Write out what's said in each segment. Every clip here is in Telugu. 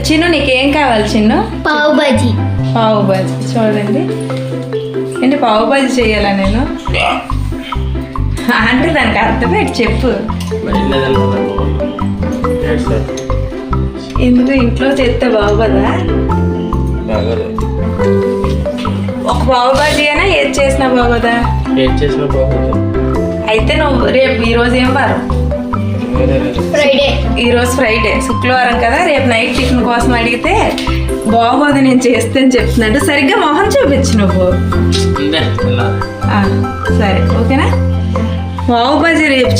చిన్ను నీకేం కావాలి చిన్ను? పావు బాజీ. పావు బాజీ చూడండి. ఏంటి పావు బాజీ చేయాలా నేను? అంటే దానికి అర్థమేంటి చెప్పు. ఎందుకు ఇంట్లో చేస్తే బాగోదా? ఒక పావు బాజీ అయినా ఏది చేసినా బాగోదా? అయితే నువ్వు రేపు ఈరోజు ఏం వారం? ఫ్రైడే. ఈరోజు ఫ్రైడే, శుక్రవారం కదా. రేపు నైట్ టిఫిన్ కోసం అడిగితే బాగోదు నేను చేస్తే అని చెప్తున్నాడు. సరిగ్గా మొహం చూపించు నువ్వు. సరే ఓకేనా. పావు బాజీ రేపు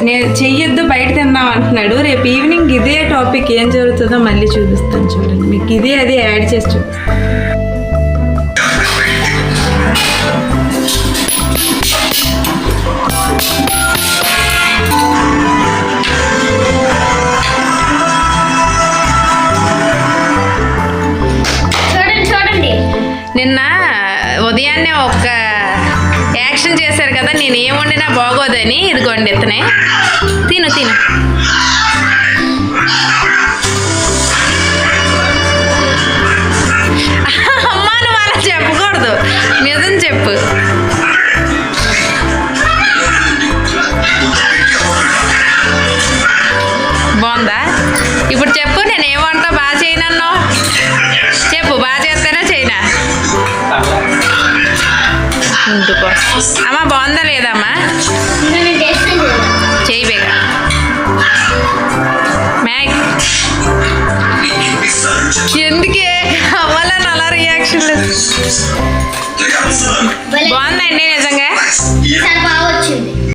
నేను చెయ్యొద్దు బయట తిందాం అంటున్నాడు. రేపు ఈవినింగ్ ఇదే టాపిక్ ఏం జరుగుతుందో మళ్ళీ చూపిస్తాను చూడండి. మీకు ఇదే అదే యాడ్ చేసి చూపిస్తాను. నిన్న ఉదయాన్నే ఒక యాక్షన్ చేశారు కదా, నేను ఏం వండినా బాగోదని. ఇదిగోండి ఇతనే తిను తిను. అమ్మా నువ్వు అలా చెప్పకూడదు, నిజం చెప్పు. బాగుందా? ఇప్పుడు చెప్పు, నేను ఏం వంట బాగా చేయనన్నా చెప్పు. బాగా చేస్తానా చేయనా? ఇంటికో అమ్మా బాగుందా లేదమ్మా?